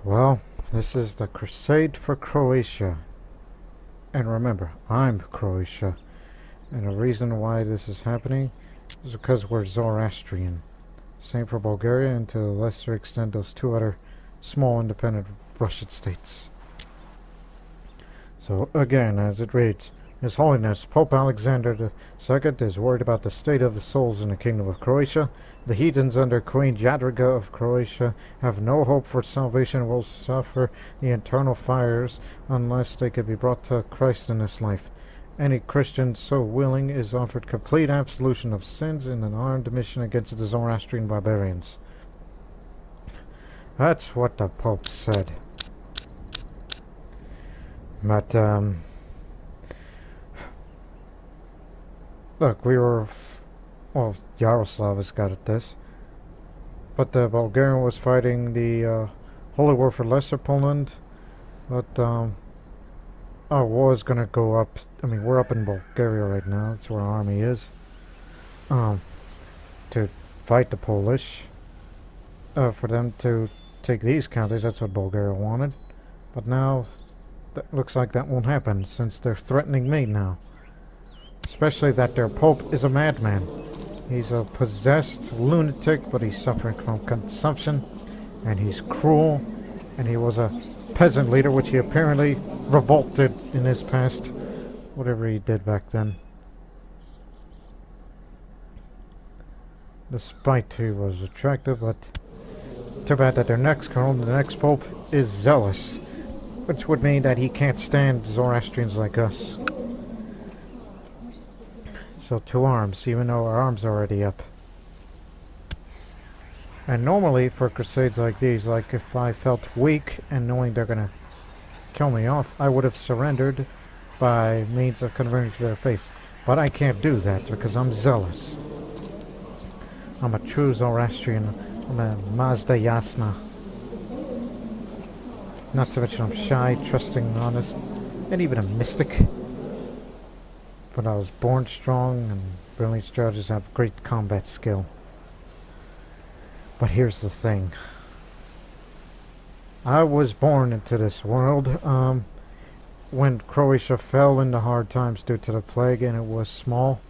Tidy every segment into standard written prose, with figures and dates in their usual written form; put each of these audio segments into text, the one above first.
Well, this is the Crusade for Croatia. And remember, I'm Croatia. And the reason why this is happening is because we're Zoroastrian. Same for Bulgaria, and to a lesser extent those two other small independent Russian states. So again, as it reads, His Holiness Pope Alexander II is worried about the state of the souls in the Kingdom of Croatia. The heathens under Queen Jadwiga of Croatia have no hope for salvation and will suffer the eternal fires unless they could be brought to Christ in this life. Any Christian so willing is offered complete absolution of sins in an armed mission against the Zoroastrian barbarians. That's what the Pope said. But, look, well, Yaroslav has got at this. But the Bulgarian was fighting the Holy War for Lesser Poland. But, our war is gonna go up. I mean, we're up in Bulgaria right now. That's where our army is. To fight the Polish. For them to take these counties. That's what Bulgaria wanted. But now, that looks like that won't happen, since they're threatening me now. Especially that their Pope is a madman. He's a possessed lunatic, but he's suffering from consumption. And he's cruel. And he was a peasant leader, which he apparently revolted in his past. Whatever he did back then. Despite he was attractive, but too bad that their next colonel, the next Pope, is zealous. Which would mean that he can't stand Zoroastrians like us. So to arms, even though our arms are already up. And normally for crusades like these, like if I felt weak and knowing they're gonna kill me off, I would have surrendered by means of converting to their faith. But I can't do that because I'm zealous. I'm a true Zoroastrian. I'm a Mazda Yasna. Not to mention I'm shy, trusting, honest, and even a mystic. But I was born strong, and brilliant strategists have great combat skill. But here's the thing. I was born into this world when Croatia fell into hard times due to the plague, and it was small.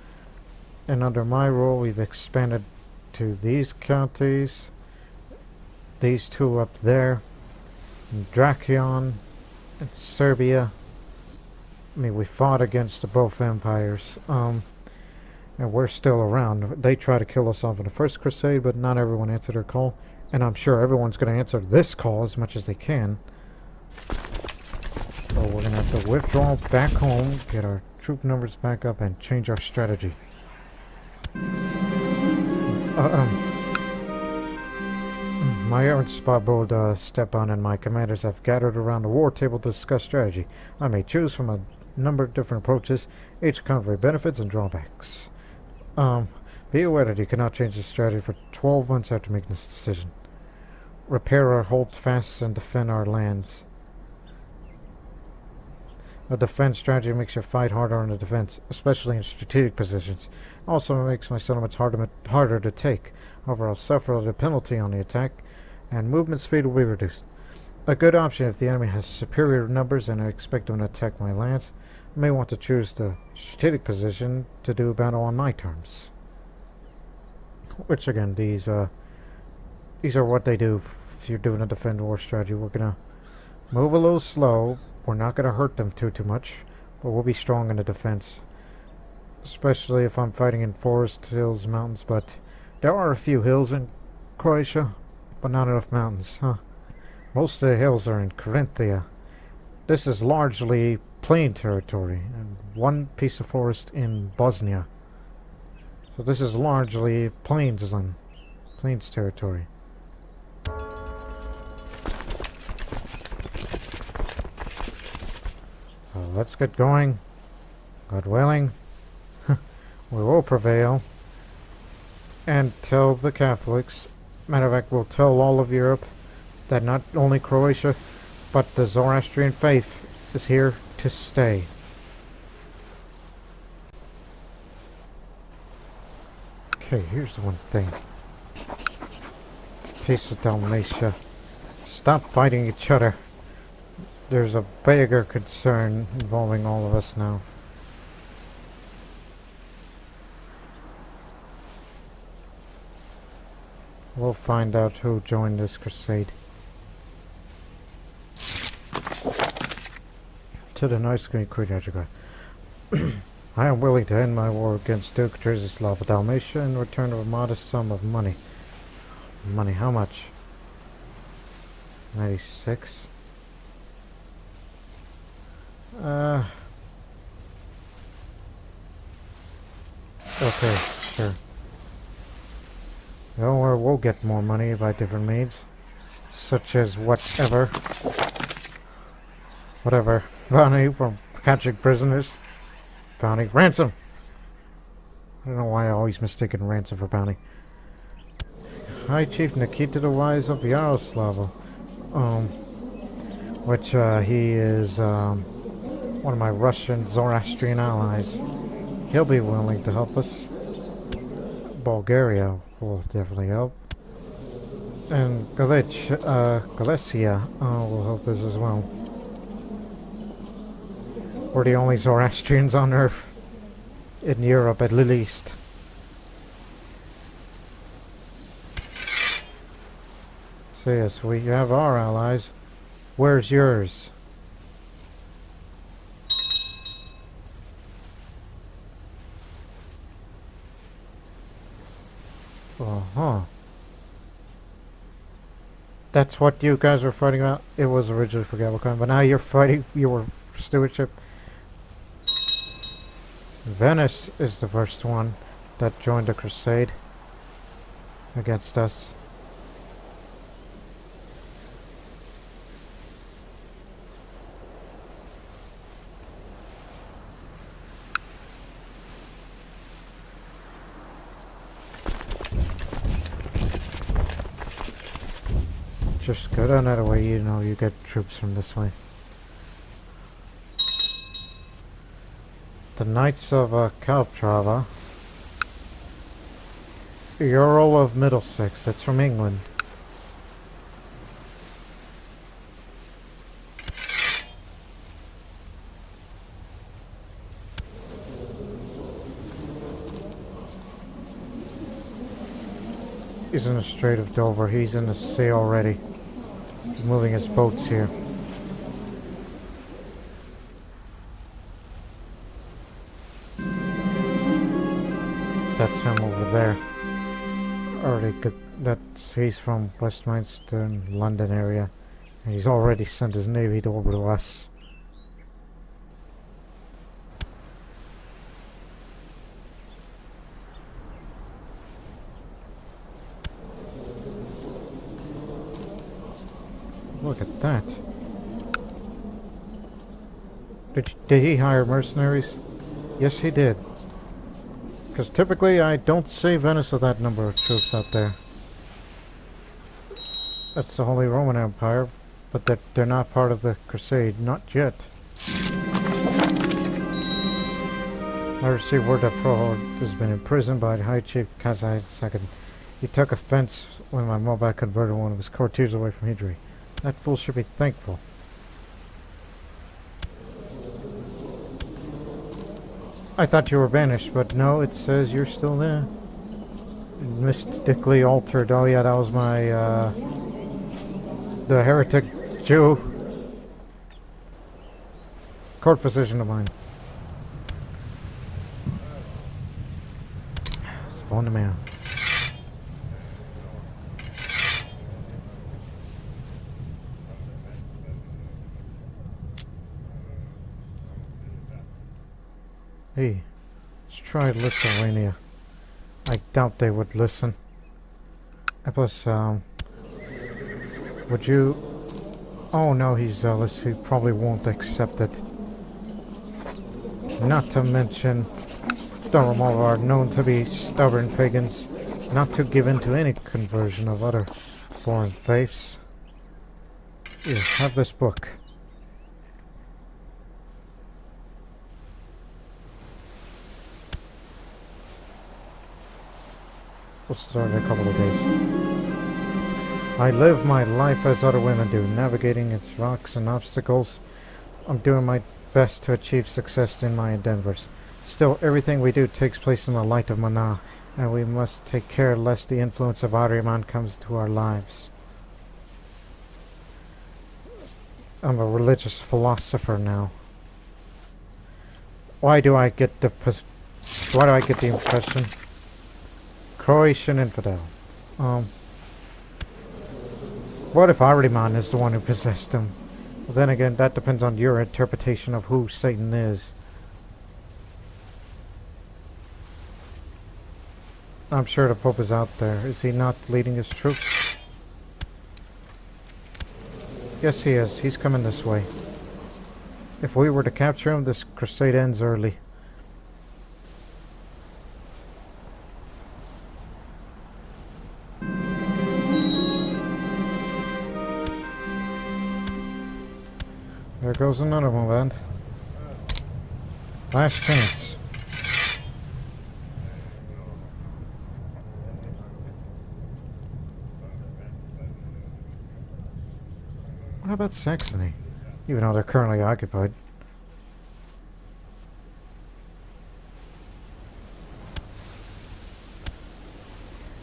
And under my rule, we've expanded to these counties, these two up there, and Drakion, and Serbia. I mean, we fought against both empires, and we're still around. They tried to kill us off in the first crusade, but not everyone answered their call. And I'm sure everyone's going to answer this call as much as they can. So we're going to have to withdraw back home, get our troop numbers back up, and change our strategy. My Aaron Spotbold, Stepan, and my commanders have gathered around the war table to discuss strategy. I may choose from a number of different approaches, each account for benefits and drawbacks. Be aware that you cannot change the strategy for 12 months after making this decision. Repair our holdfasts and defend our lands. A defense strategy makes your fight harder on the defense, especially in strategic positions. Also makes my settlements harder to take. However, I'll suffer the penalty on the attack, and movement speed will be reduced. A good option if the enemy has superior numbers and I expect them to attack my lands. I may want to choose the strategic position to do battle on my terms. Which again, these are what they do if you're doing a defend war strategy. We're gonna move a little slow. We're not gonna hurt them too much, but we'll be strong in the defense. Especially if I'm fighting in forests, hills, mountains, but there are a few hills in Croatia, but not enough mountains, huh? Most of the hills are in Carinthia. This is largely plain territory, and one piece of forest in Bosnia. So this is largely plains territory. So let's get going. God willing, we will prevail. And tell the Catholics, matter of fact, we'll tell all of Europe that not only Croatia, but the Zoroastrian faith is here to stay. Okay, here's the one thing. Peace of Dalmatia. stop fighting each other. There's a bigger concern involving all of us now. We'll find out who joined this crusade. To the nice green creature. I am willing to end my war against Duke Drzislav of Dalmatia in return of a modest sum of money. Money, how much? 96? Okay, sure. Don't worry, we'll get more money by different means. Such as whatever. Bounty from captured prisoners. Bounty. Ransom! I don't know why I always mistaken ransom for bounty. High Chief Nikita the Wise of Yaroslav. Which, he is, one of my Russian Zoroastrian allies. He'll be willing to help us. Bulgaria will definitely help. And Galicia will help us as well. We're the only Zoroastrians on Earth. In Europe, at least. So yes, we have our allies. Where's yours? Uh-huh. That's what you guys were fighting about? It was originally for Galvacon, but now you're fighting your stewardship. Venice is the first one that joined the crusade against us. Just go down that way, you know, you get troops from this way. The Knights of Calatrava. Earl of Middlesex, that's from England. He's in the Strait of Dover, he's in the sea already. He's moving his boats here. That's him over there. Already good. He's from Westminster, London area, and he's already sent his navy over to us. Look at that. Did he hire mercenaries? Yes, he did. Because typically I don't see Venice with that number of troops out there. That's the Holy Roman Empire, but they're not part of the Crusade. Not yet. I received word that Prohor has been imprisoned by the High Chief Kazai II. He took offense when my mobile converted one of his courtiers away from Hydri. That fool should be thankful. I thought you were banished, but no, it says you're still there. Mystically altered. Oh yeah, that was my, the heretic Jew. Court physician of mine. It's phone to man. Hey, let's try Lithuania. I doubt they would listen. Plus, would you... Oh no, he's zealous. He probably won't accept it. Not to mention, the Romovar are known to be stubborn pagans, not to give in to any conversion of other foreign faiths. Here, have this book. We'll start in a couple of days. I live my life as other women do, navigating its rocks and obstacles. I'm doing my best to achieve success in my endeavors. Still, everything we do takes place in the light of Mana, and we must take care lest the influence of Ahriman comes into our lives. I'm a religious philosopher now. Why do I get the impression? Croatian infidel. What if Ahriman is the one who possessed him? Well, then again, that depends on your interpretation of who Satan is. I'm sure the Pope is out there. Is he not leading his troops? Yes, he is. He's coming this way. If we were to capture him, this crusade ends early. There goes another one, man. Last chance. What about Saxony? Even though they're currently occupied.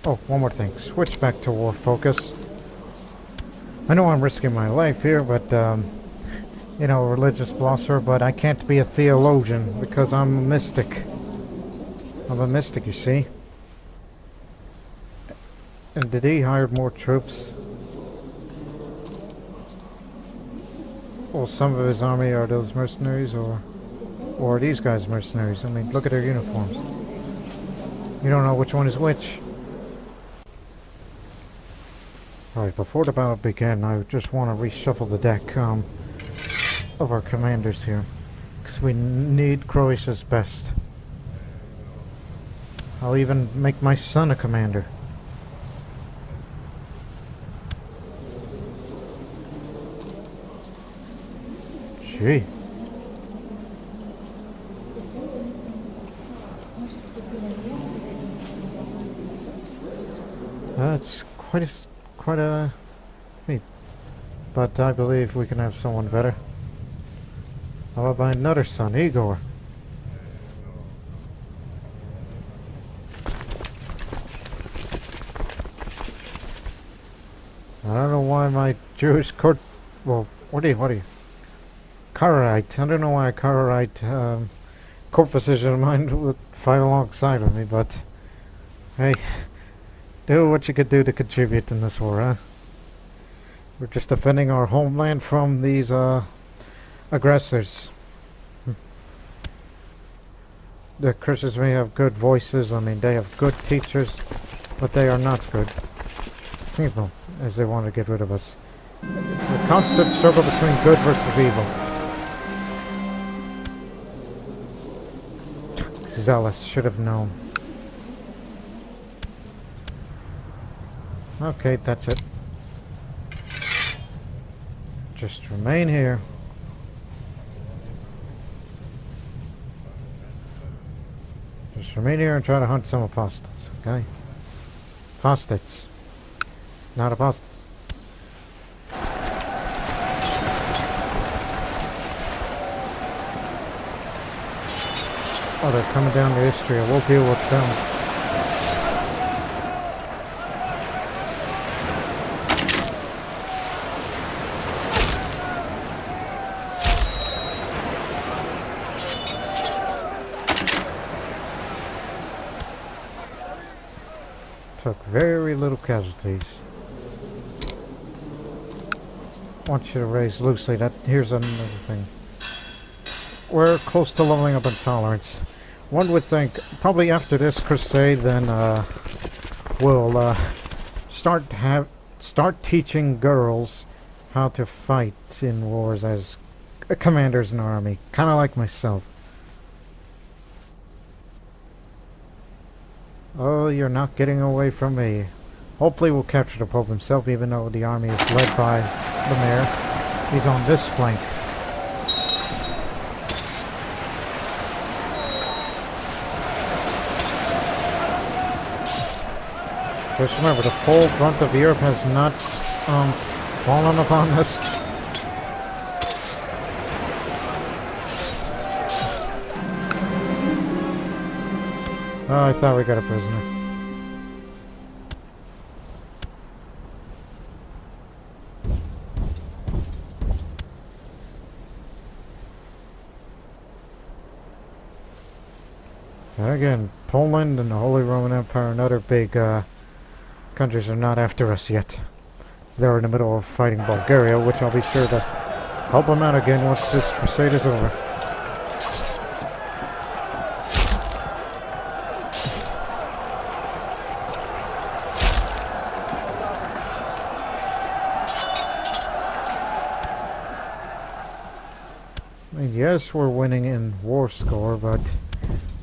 Oh, one more thing. Switch back to war focus. I know I'm risking my life here, but, you know, a religious philosopher, but I can't be a theologian because I'm a mystic. I'm a mystic, you see. And did he hire more troops? Well, some of his army are those mercenaries, or are these guys mercenaries? I mean, look at their uniforms. You don't know which one is which. Alright, before the battle begins, I just want to reshuffle the deck of our commanders here. Because we need Croatia's best. I'll even make my son a commander. Gee. That's quite a feat. But I believe we can have someone better. How about another son, Igor? I don't know why my Jewish court... Well, what are you? Karaite. I don't know why a Karaite court physician of mine would fight alongside with me, but... Hey, do what you could do to contribute in this war, huh? We're just defending our homeland from these, aggressors. The Christians may have good voices, I mean, they have good teachers, but they are not good people, as they want to get rid of us. It's a constant struggle between good versus evil. Zealous should have known. Okay, that's it. Just remain here. Just remain here and try to hunt some apostles, okay? Apostates. Not apostles. Oh, they're coming down to Istria. We'll deal with them. Took very little casualties. I want you to raise loosely. Here's another thing. We're close to leveling up intolerance. One would think probably after this crusade, then we'll start teaching girls how to fight in wars as commanders in the army, kind of like myself. Oh, you're not getting away from me. Hopefully we'll capture the Pope himself, even though the army is led by the mayor. He's on this flank. Just remember, the full brunt of Europe has not fallen upon us. Oh, I thought we got a prisoner. And again, Poland and the Holy Roman Empire and other big countries are not after us yet. They're in the middle of fighting Bulgaria, which I'll be sure to help them out again once this crusade is over. I mean, yes, we're winning in war score, but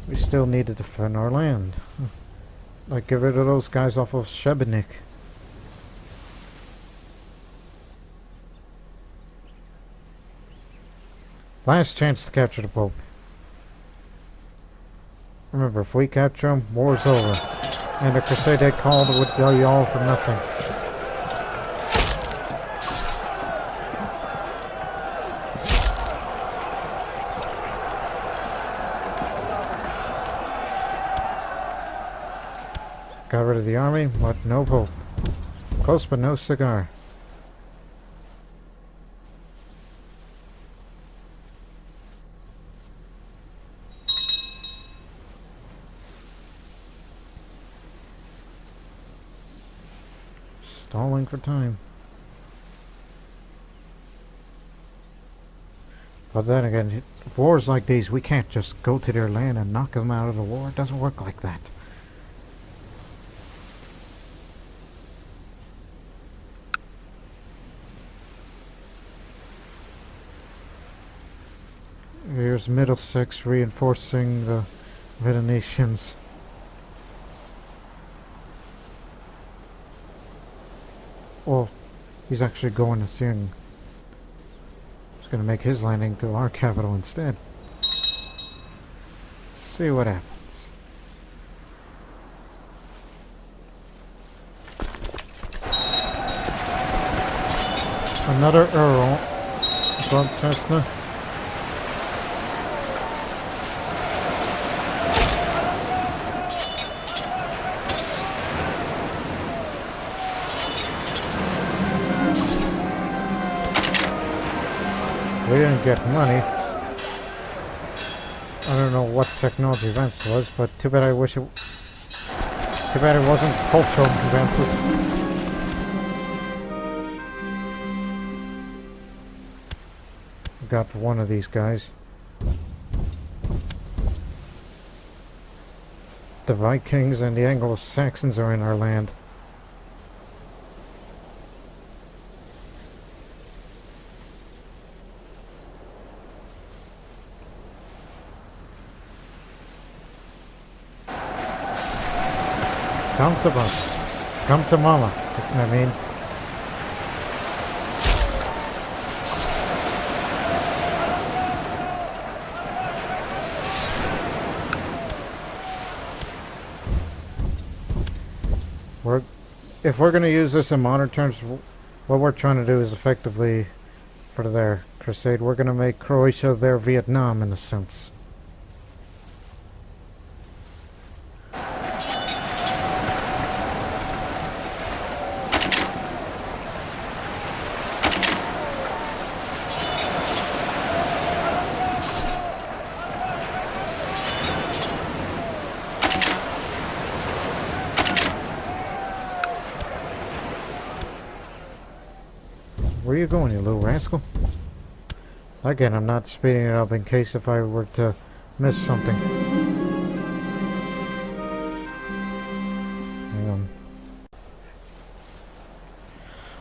we still need to defend our land. Like, get rid of those guys off of Shebenik. Last chance to capture the Pope. Remember, if we capture him, war's over. And the crusade they called would be all for nothing. Got rid of the army, but no Pope. Close but no cigar. Stalling for time. But then again, wars like these, we can't just go to their land and knock them out of the war. It doesn't work like that. Here's Middlesex reinforcing the Venetians. Well, he's actually going to sing. He's going to make his landing to our capital instead. See what happens. Another Earl from Chestnut. We didn't get money. I don't know what technology advance was, but too bad it wasn't cultural advances. Got one of these guys. The Vikings and the Anglo-Saxons are in our land. Come to us. Come to mama. I mean. If we're going to use this in modern terms, what we're trying to do is effectively, for their crusade, we're going to make Croatia their Vietnam in a sense. Where are you going, you little rascal? Again, I'm not speeding it up in case if I were to miss something. Hang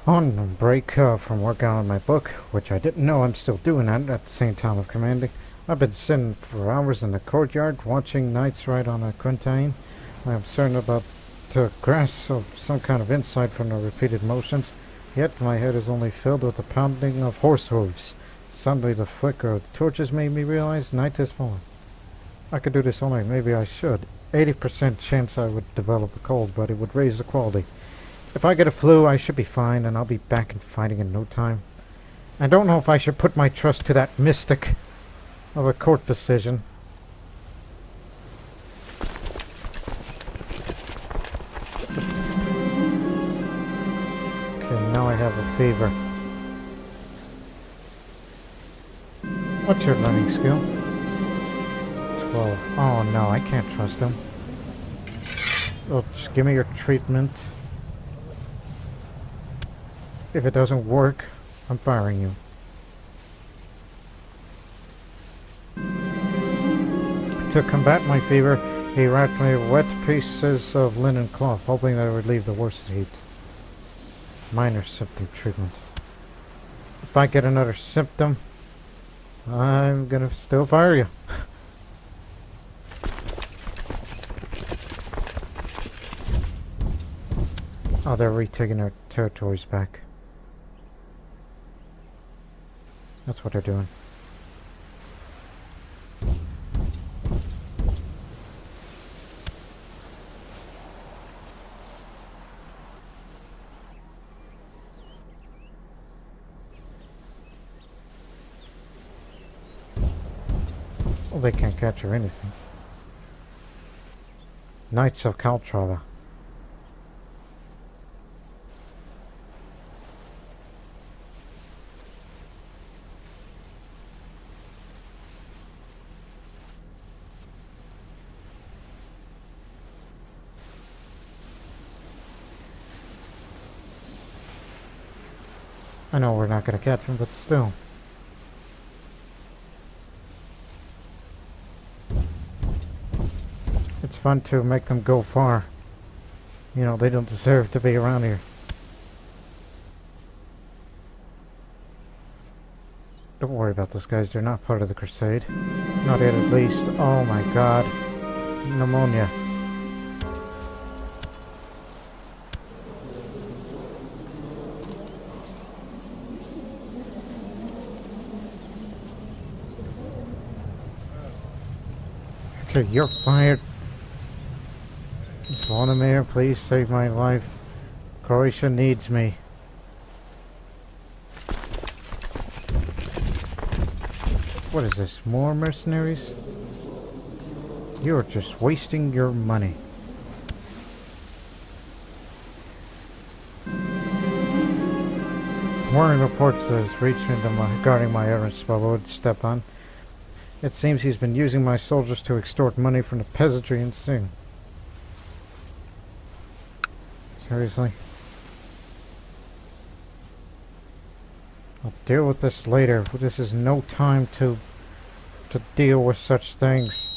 on a break from working on my book, which I didn't know I'm still doing that at the same time of commanding. I've been sitting for hours in the courtyard watching knights ride on a quintain. I am certain about to grasp some kind of insight from the repeated motions. Yet my head is only filled with the pounding of horse hooves. Suddenly the flicker of the torches made me realize night has fallen. I could do this all night. Maybe I should. 80% chance I would develop a cold, but it would raise the quality. If I get a flu, I should be fine, and I'll be back and fighting in no time. I don't know if I should put my trust to that mystic of a court decision. Okay, now I have a fever. What's your learning skill? 12. Oh no, I can't trust him. Oh, just give me your treatment. If it doesn't work, I'm firing you. To combat my fever, he wrapped me wet pieces of linen cloth, hoping that it would leave the worst heat. Minor symptom treatment. If I get another symptom, I'm gonna still fire you. Oh, they're retaking their territories back. That's what they're doing. Well, they can't capture anything. Knights of Caltrava. I know we're not going to catch him, but still. It's fun to make them go far. You know, they don't deserve to be around here. Don't worry about those guys, they're not part of the Crusade. Not yet, at least. Oh my god. Pneumonia. Okay, you're fired. Vladimir, please save my life. Croatia needs me. What is this? More mercenaries? You're just wasting your money. Warning reports that has reached me regarding my errand Spavod Stepan. It seems he's been using my soldiers to extort money from the peasantry and sing. Seriously? I'll deal with this later. This is no time to deal with such things.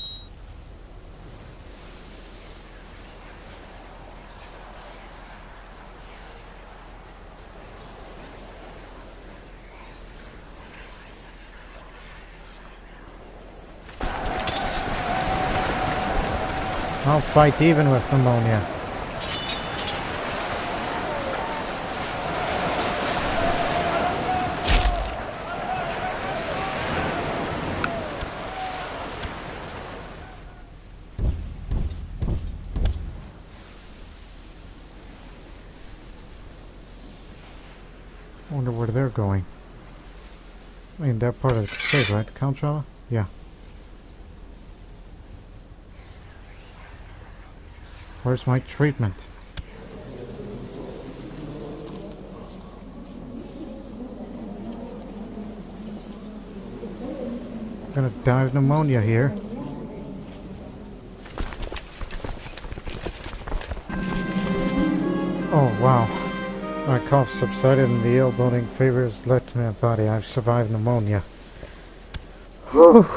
I'll fight even with pneumonia. I wonder where they're going. I mean, they're part of the Crusade, right? Caltrava? Yeah. Where's my treatment? I'm gonna die of pneumonia here. Oh wow. My cough subsided and the ill building fevers left my body. I've survived pneumonia. Whew.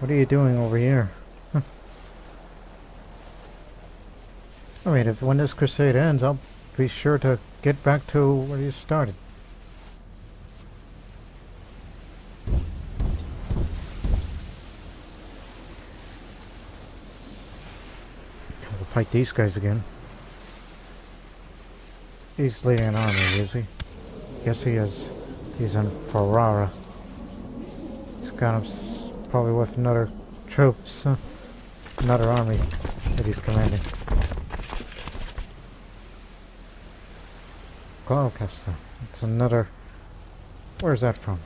What are you doing over here? I mean, when this crusade ends, I'll be sure to get back to where you started. We'll fight these guys again. He's leading an army, is he? Yes, he is. He's in Ferrara. Got him probably with another troops, another army that he's commanding. Gloucester. It's another... Where's that from?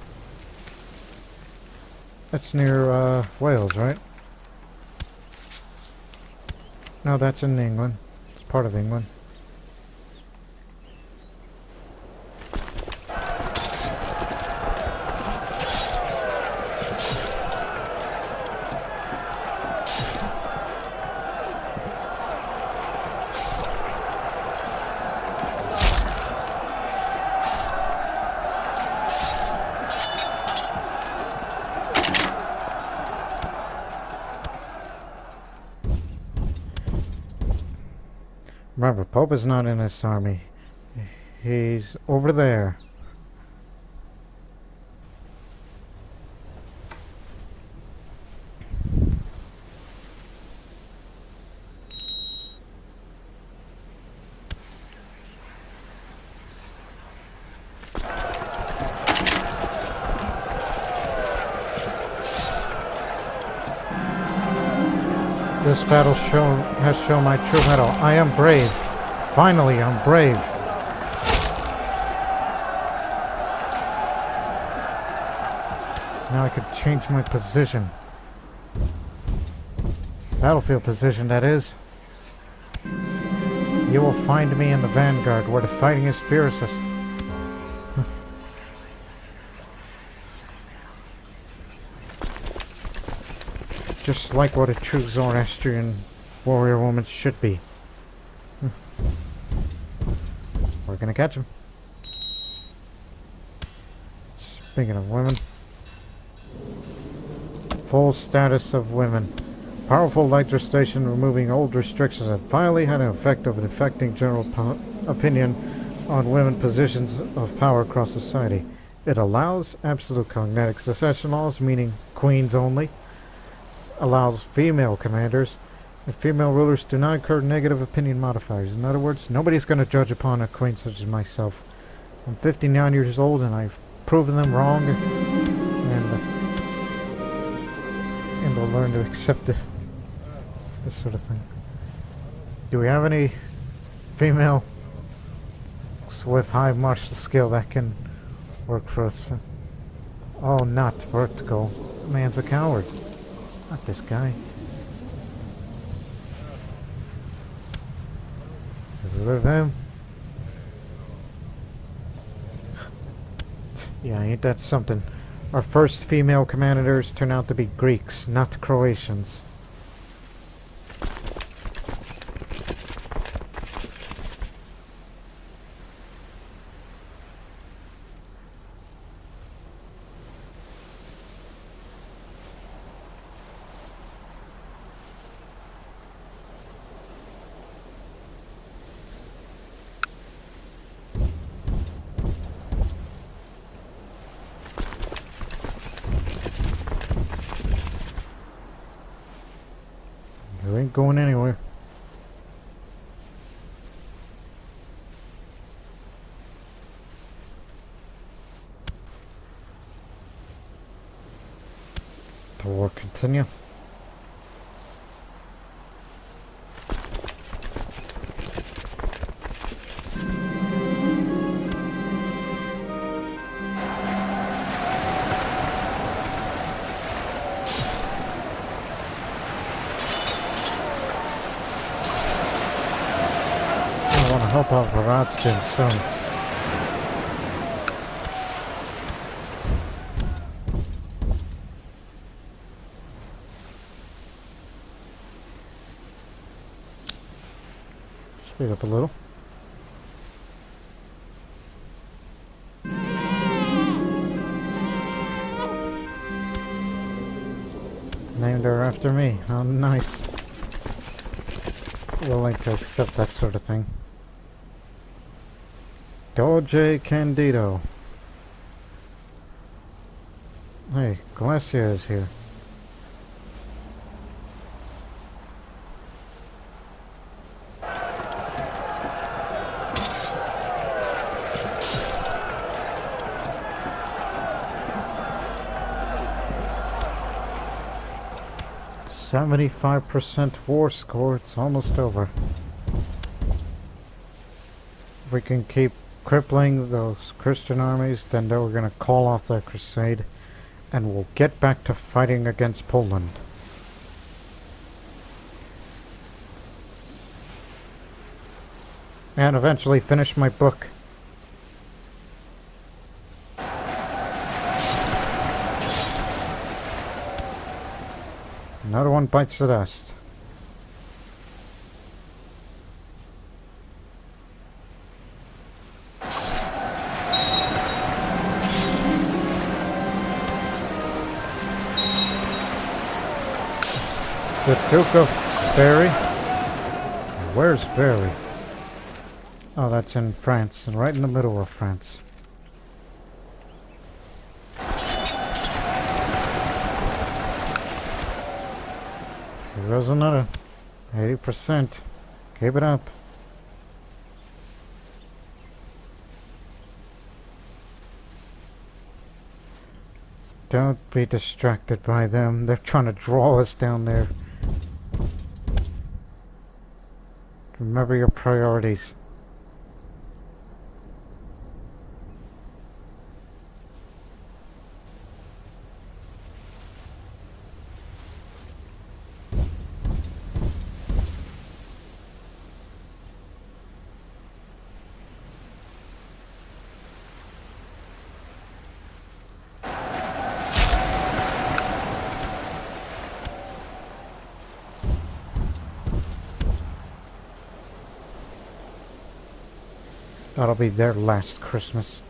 That's near Wales, right? No, that's in England. It's part of England. Remember, Pope is not in this army. He's over there. This battle has shown my true mettle. I am brave. Finally, I'm brave. Now I could change my position. Battlefield position, that is. You will find me in the vanguard, where the fighting is fiercest. Just like what a true Zoroastrian warrior woman should be. We're gonna catch him. Speaking of women. Full status of women. Powerful legislation removing old restrictions that finally had an effect of affecting general opinion on women positions of power across society. It allows absolute cognatic succession laws, meaning queens only. Allows female commanders, and female rulers do not incur negative opinion modifiers. In other words, nobody's going to judge upon a queen such as myself. I'm 59 years old and I've proven them wrong, and they'll learn to accept this sort of thing. Do we have any female with high martial skill that can work for us? Oh, not vertical. Man's a coward. Not this guy. Get rid of him. Yeah, ain't that something? Our first female commanders turn out to be Greeks, not Croatians. You ain't going anywhere. The war continue. I want to help out Zoroastrian soon. Speed up a little. Named her after me. How nice. Willing to accept that sort of thing. Doge Candido. Hey, Glacia is here. 75% war score. It's almost over. If we can keep crippling those Christian armies, then we're going to call off the Crusade and we'll get back to fighting against Poland. And eventually finish my book. Another one bites the dust. The Duke of Berry? Where's Berry? Oh, that's in France, and right in the middle of France. Here goes another. 80%. Keep it up. Don't be distracted by them. They're trying to draw us down there. Remember your priorities. That'll be their last Christmas.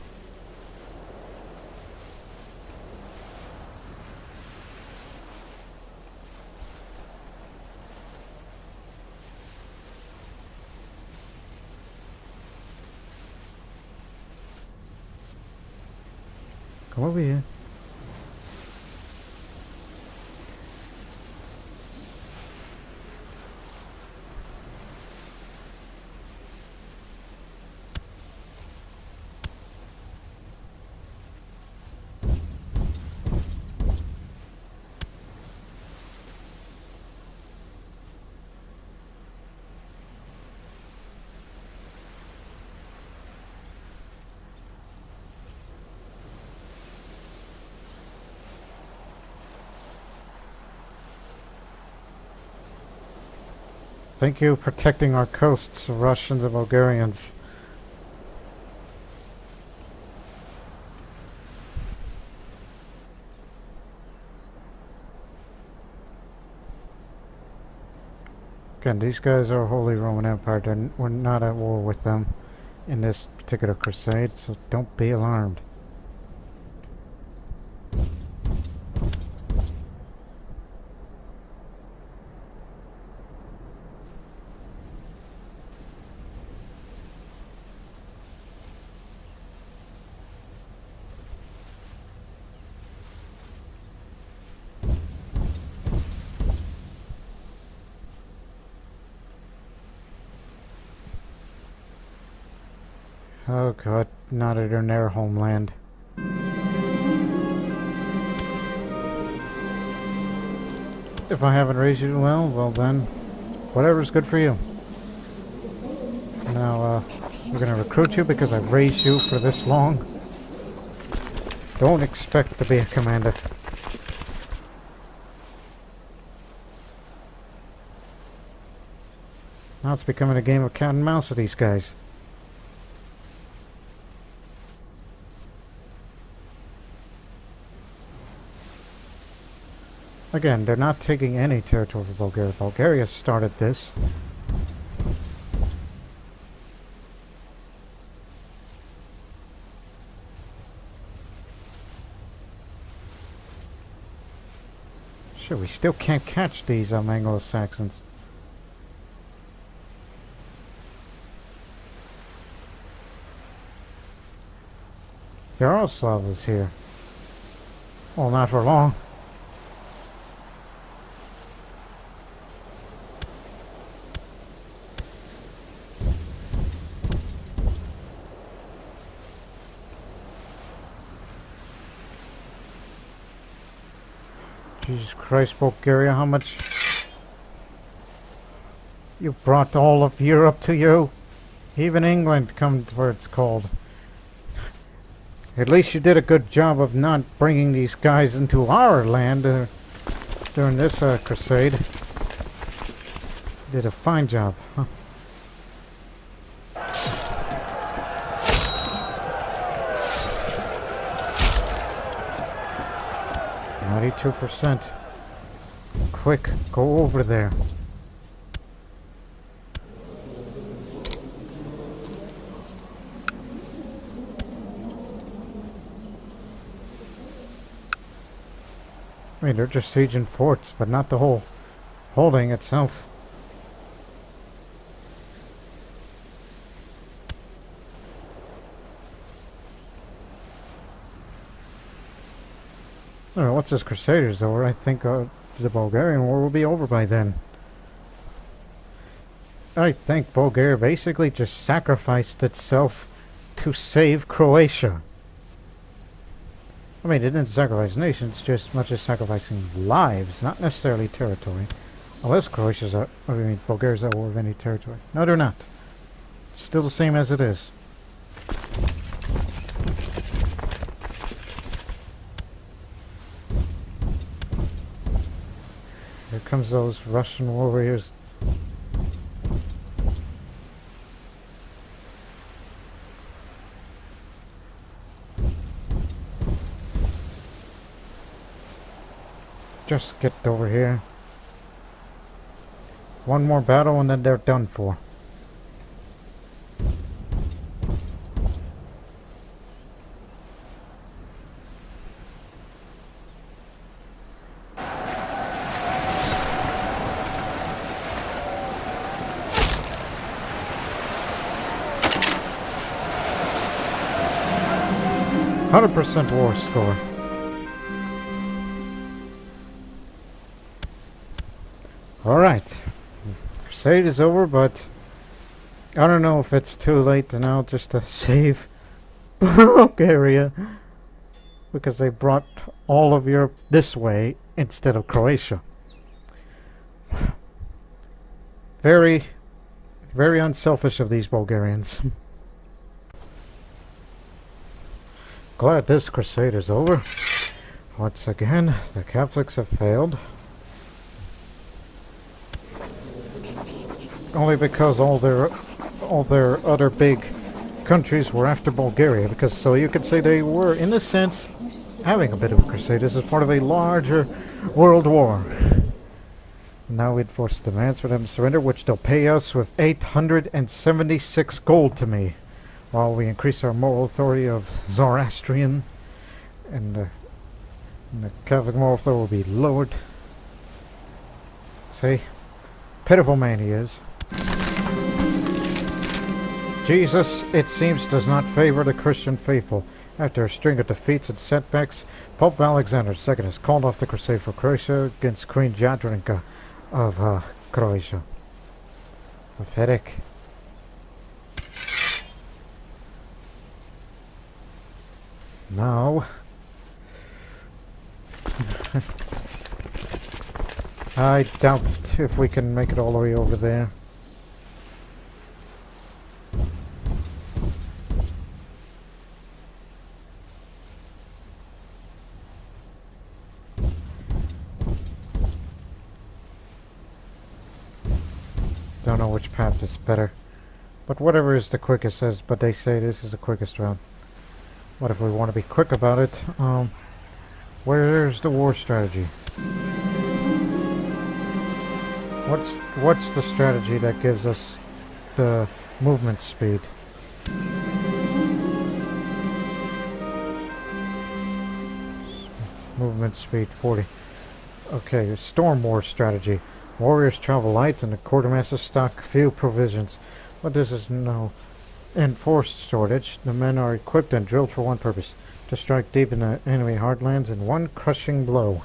Come over here. Thank you for protecting our coasts, Russians and Bulgarians. Again, these guys are Holy Roman Empire. We're not at war with them in this particular crusade, so don't be alarmed. Oh god, not in their homeland. If I haven't raised you well then, whatever's good for you. Now, we're gonna recruit you because I've raised you for this long. Don't expect to be a commander. Now it's becoming a game of cat and mouse with these guys. Again, they're not taking any territory from Bulgaria. Bulgaria started this. Sure, we still can't catch these Anglo-Saxons. Yaroslav is here. Well, not for long. Jesus Christ, Bulgaria, how much You brought all of Europe to you. Even England comes where it's called. At least you did a good job of not bringing these guys into our land during this crusade. Did a fine job, huh? 92%. Quick, go over there. I mean, they're just sieging forts, but not the whole holding itself. I don't know, once this Crusaders over, I think the Bulgarian War will be over by then. I think Bulgaria basically just sacrificed itself to save Croatia. I mean, it didn't sacrifice nations, just as much as sacrificing lives, not necessarily territory. Unless Croatia's at, I mean, Bulgaria's at war with any territory. No, they're not. Still the same as it is. Here comes those Russian warriors. Just get over here. One more battle and then they're done for. %100% war score. Alright. Crusade is over, but I don't know if it's too late now just to save Bulgaria, because they brought all of Europe this way instead of Croatia. Very, very unselfish of these Bulgarians. Glad this crusade is over. Once again, the Catholics have failed. Only because all their other big countries were after Bulgaria, because so you could say they were, in a sense, having a bit of a crusade. This is part of a larger world war. Now we'd force demands for them to surrender, which they'll pay us with 876 gold to me, while we increase our moral authority of Zoroastrian, and the Catholic moral authority will be lowered. See? Pitiful man he is. Jesus, it seems, does not favor the Christian faithful. After a string of defeats and setbacks, Pope Alexander II has called off the crusade for Croatia against Queen Jadranka of Croatia. Pathetic. Now, I doubt if we can make it all the way over there. Don't know which path is better, but whatever is the quickest says, but they say this is the quickest route. What if we want to be quick about it? Where's the war strategy? What's the strategy that gives us the movement speed? Movement speed 40. Okay, storm war strategy. Warriors travel light and the quartermasters stock few provisions. But this is no enforced shortage. The men are equipped and drilled for one purpose: to strike deep in the enemy hardlands in one crushing blow.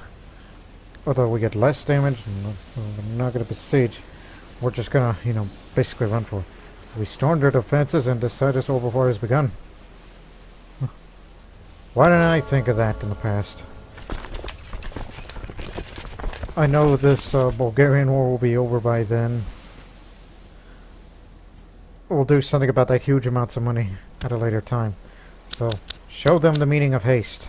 Although we get less damage, and we're not going to besiege, we're just going to, basically run for it. We stormed their defenses and decided this war has begun. Why didn't I think of that in the past? I know this Bulgarian war will be over by then. we'll do something about that huge amounts of money at a later time. So, show them the meaning of haste.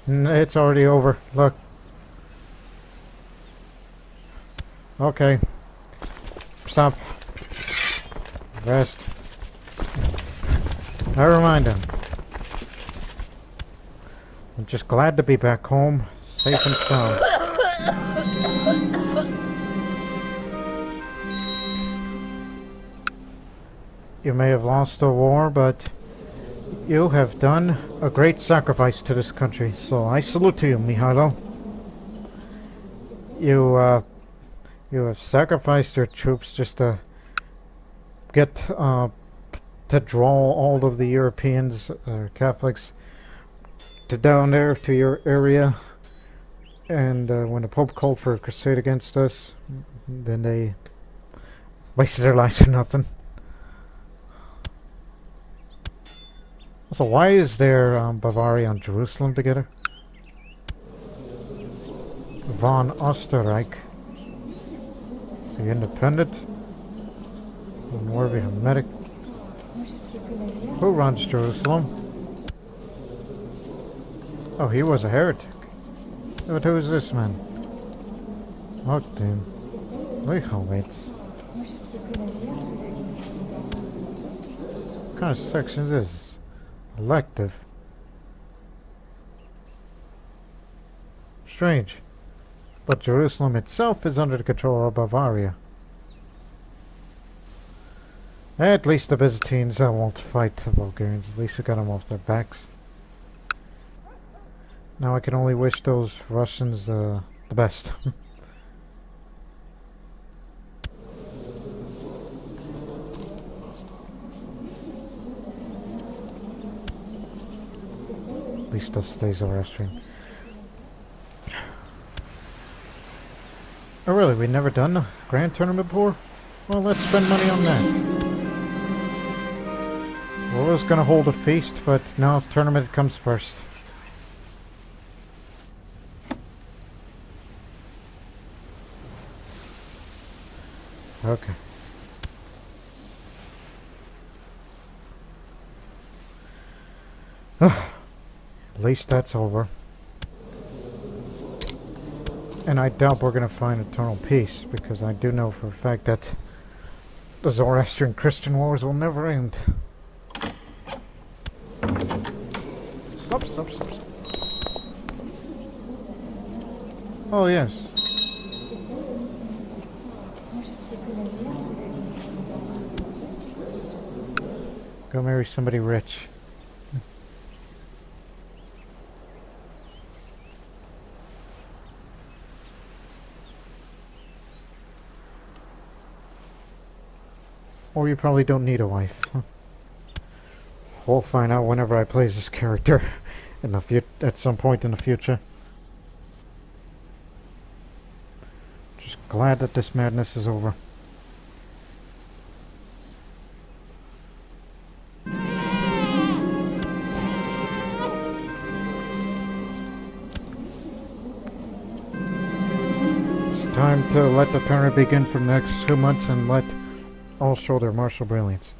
It's already over. Look. Okay. Stop. Rest. Never mind him. I'm just glad to be back home, safe and sound. You may have lost a war, but you have done a great sacrifice to this country, so I salute to you, Mihailo. You have sacrificed your troops just to get, to draw all of the Europeans, Catholics, to down there to your area. And when the Pope called for a crusade against us, then they wasted their lives for nothing. So why is there Bavaria and Jerusalem together? Von Österreich. Is he independent? Norway Hermetic. Who runs Jerusalem? Oh, he was a heretic. But who is this man? What then? Leichovitz. What kind of section is this? Elective. Strange. But Jerusalem itself is under the control of Bavaria. At least the Byzantines won't fight the Bulgarians. At least we got them off their backs. Now I can only wish those Russians the best. At least they'll stay Zoroastrian. Oh really, we never done a grand tournament before? Well, let's spend money on that. Well, I was gonna hold a feast, but no, tournament comes first. Okay. At least that's over. And I doubt we're going to find eternal peace, because I do know for a fact that the Zoroastrian Christian wars will never end. Stop. Oh, yes. Go marry somebody rich. Or you probably don't need a wife. We'll find out whenever I play this character in the at some point in the future. Just glad that this madness is over. It's time to let the tournament begin for the next 2 months and let all show their martial brilliance.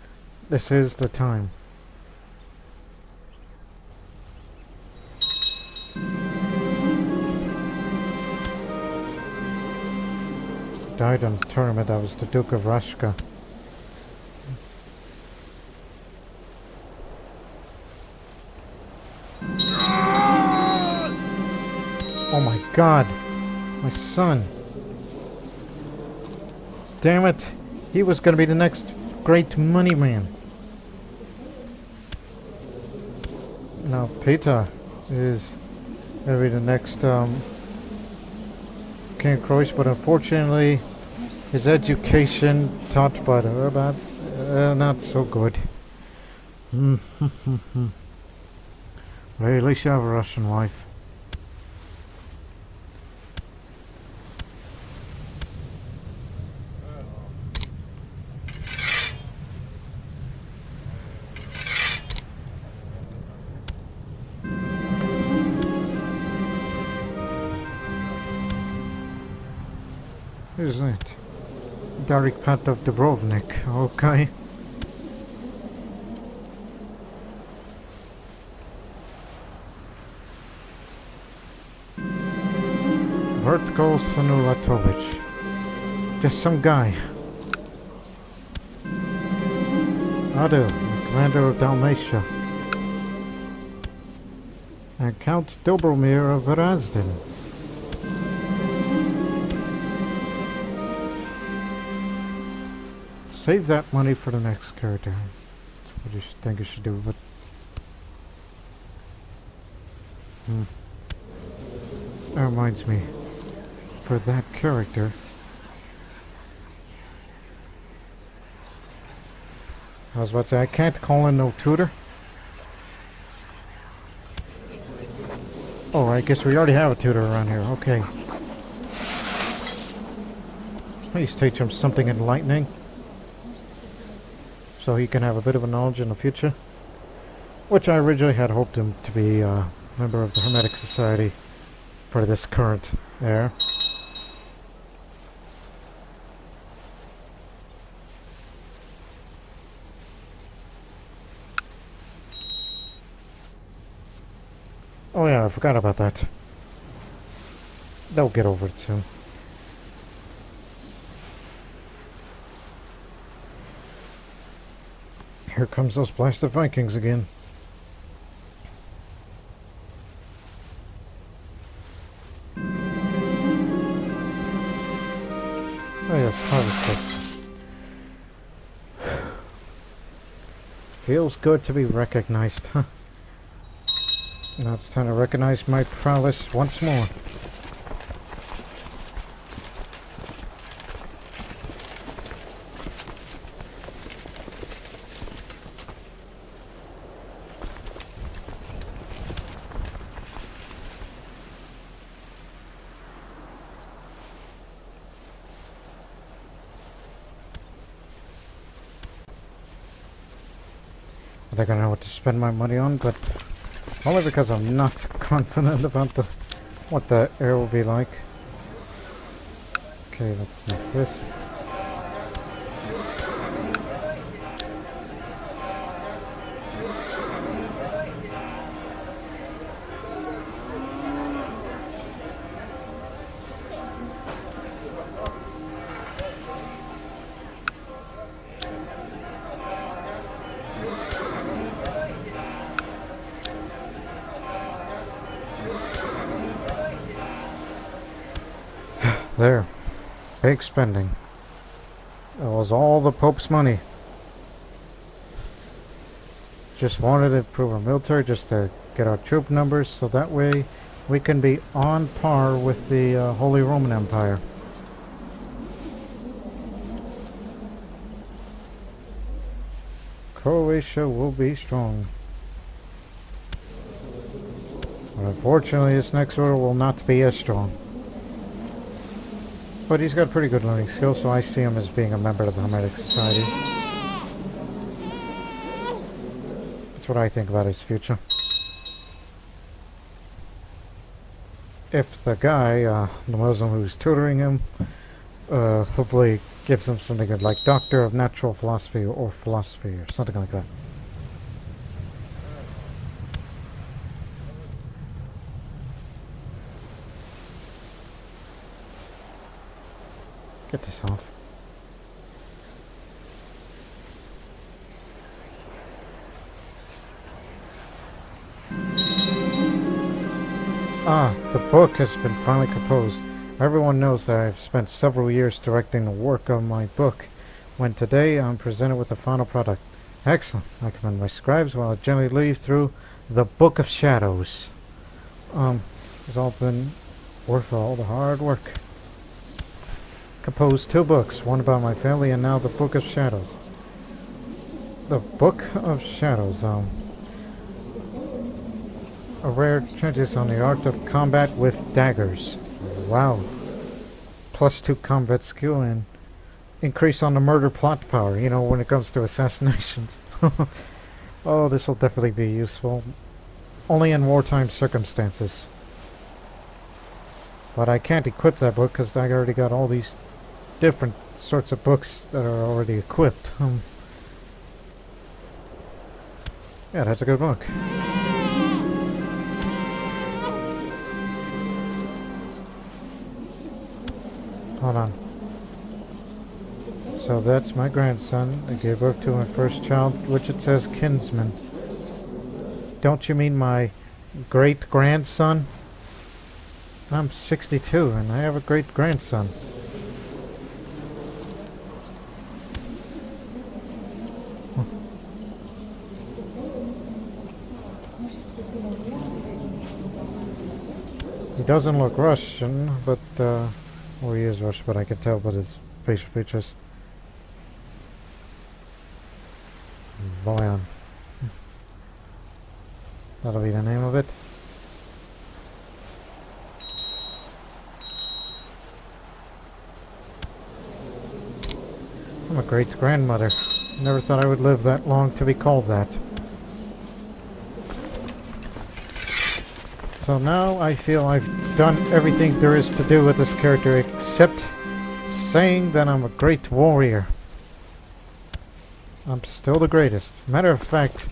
This is the time. Died in the tournament. That was the Duke of Rashka. Oh my God, my son! Damn it! He was going to be the next great money man. Now Peter is going to be the next King of Croatia, but unfortunately his education taught by the Urban not so good. Well, at least you have a Russian wife. Who's that? Derek Patov Dubrovnik. Okay. Vertical Senulatovic. Just some guy. Adu, the commander of Dalmatia. And Count Dobromir of Vrazden. Save that money for the next character. That's what you think you should do, but... That reminds me. For that character... I was about to say, I can't call in no tutor. Oh, I guess we already have a tutor around here. Okay. Please teach him something enlightening, so he can have a bit of a knowledge in the future. Which I originally had hoped him to be a member of the Hermetic Society for this current era. Oh yeah, I forgot about that. They'll get over it soon. Here comes those blasted Vikings again. Oh yeah, harvest. Feels good to be recognized, huh? Now it's time to recognize my prowess once more. I think I know what to spend my money on, but only because I'm not confident about what the air will be like. Okay, let's make this. There. Big spending. That was all the Pope's money. Just wanted to improve our military, just to get our troop numbers, so that way we can be on par with the Holy Roman Empire. Croatia will be strong. But unfortunately, this next order will not be as strong. But he's got pretty good learning skills, so I see him as being a member of the Hermetic Society. That's what I think about his future. If the guy, the Muslim who's tutoring him, hopefully gives him something good, like Doctor of Natural Philosophy or Philosophy or something like that. Get this off. Ah, the book has been finally composed. Everyone knows that I've spent several years directing the work of my book, when today I'm presented with the final product. Excellent. I commend my scribes while I gently lead through the Book of Shadows. It's all been worth all the hard work. Composed 2 books, one about my family and now the Book of Shadows. The Book of Shadows, a rare treatise on the art of combat with daggers. Wow. +2 combat skill and increase on the murder plot power, you know, when it comes to assassinations. Oh, this will definitely be useful. Only in wartime circumstances. But I can't equip that book because I already got all these different sorts of books that are already equipped. Yeah, that's a good book. Hold on. So that's my grandson. I gave birth to my first child, which it says kinsman. Don't you mean my great-grandson? I'm 62 and I have a great-grandson. He doesn't look Russian, but, or he is Russian, but I can tell by his facial features. Boyan. That'll be the name of it. I'm a great-grandmother. Never thought I would live that long to be called that. So now I feel I've done everything there is to do with this character except saying that I'm a great warrior. I'm still the greatest. Matter of fact,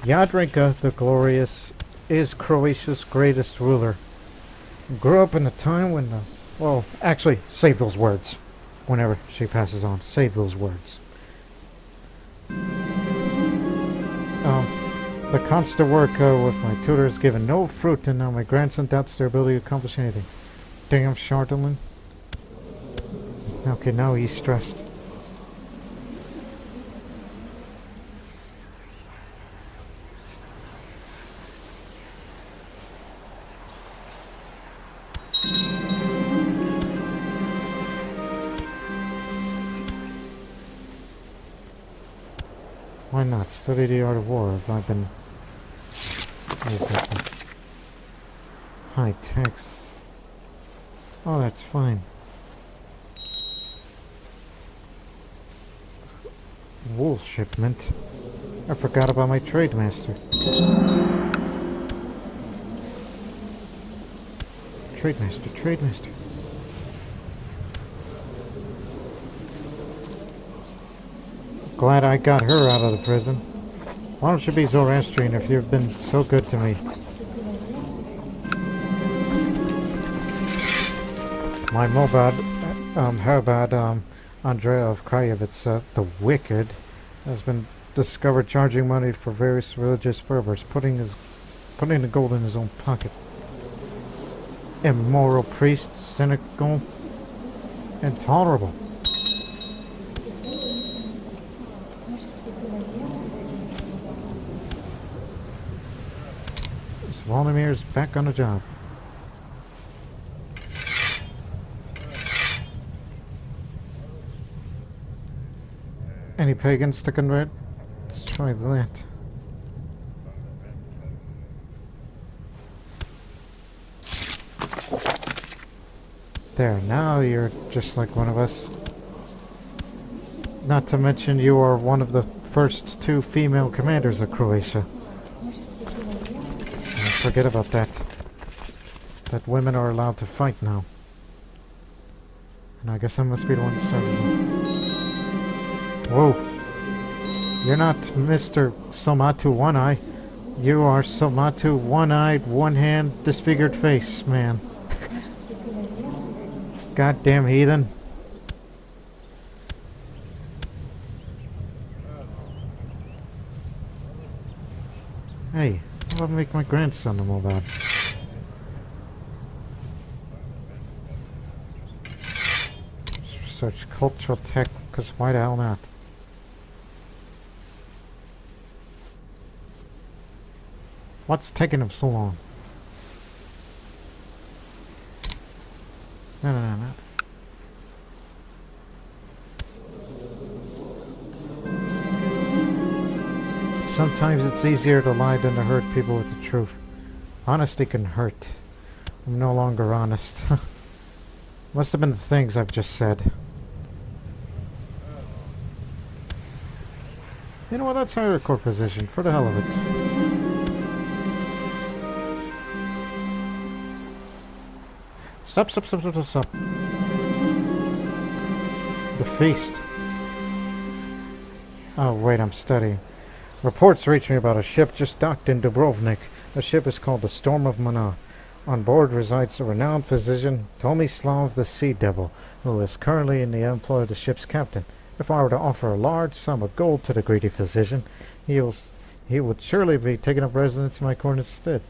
Jadranka the Glorious is Croatia's greatest ruler. Grew up in a time when well, actually, save those words. Whenever she passes on, save those words. The constant work with my tutor has given no fruit, and now my grandson doubts their ability to accomplish anything. Damn, Charlatan. Okay, now he's stressed. Why not? Study the art of war. Have I been... High tax. Oh, that's fine. Wool shipment. I forgot about my trade master. Trade master, trade master. Glad I got her out of the prison. Why don't you be Zoroastrian if you've been so good to me? My Mobad, Herbad, Andrea of Krajewitz, the Wicked, has been discovered charging money for various religious fervors, putting the gold in his own pocket. Immoral priest, cynical, intolerable. Vladimir's back on the job. Any pagans to convert? Let's try that. There, now you're just like one of us. Not to mention you are one of the first 2 female commanders of Croatia. Forget about that. That women are allowed to fight now. And I guess I must be the one starting. Whoa. You're not Mr. Somatu One-Eye. You are Somatu One-Eyed, One-Hand, Disfigured Face, man. Goddamn heathen. Hey. How about make my grandson a Mobad? Research cultural tech, because why the hell not? What's taking him so long? No. Sometimes it's easier to lie than to hurt people with the truth. Honesty can hurt. I'm no longer honest. Must have been the things I've just said. You know what, let's hire a court position, for the hell of it. Stop. feast. Oh, wait, I'm studying. Reports reach me about a ship just docked in Dubrovnik. The ship is called the Storm of Mana. On board resides the renowned physician Tomislav the Sea Devil, who is currently in the employ of the ship's captain. If I were to offer a large sum of gold to the greedy physician, he would surely be taking up residence in my court instead.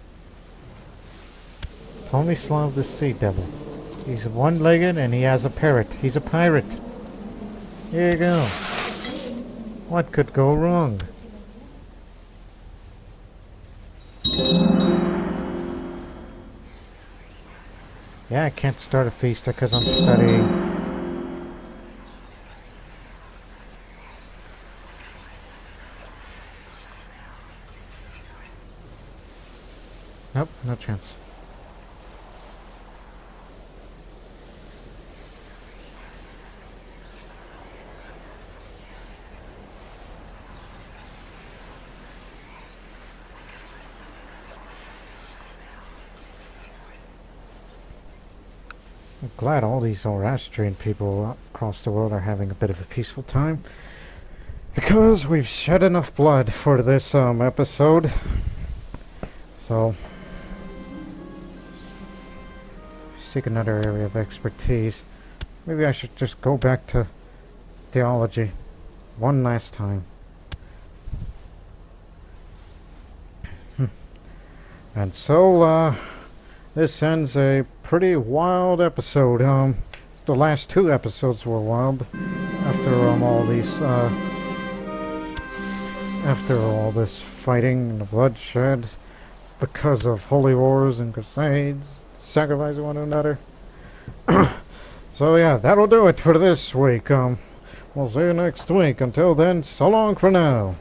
Tomislav the Sea Devil. He's one-legged and he has a parrot. He's a pirate. Here you go. What could go wrong? Yeah, I can't start a feast because I'm studying. Nope, no chance. I'm glad all these Zoroastrian people across the world are having a bit of a peaceful time, because we've shed enough blood for this episode. So, seek another area of expertise. Maybe I should just go back to theology one last time. And so, this ends a pretty wild episode. The last two episodes were wild. After all this fighting and bloodshed, because of holy wars and crusades, sacrificing one another. So yeah, that'll do it for this week. We'll see you next week. Until then, so long for now.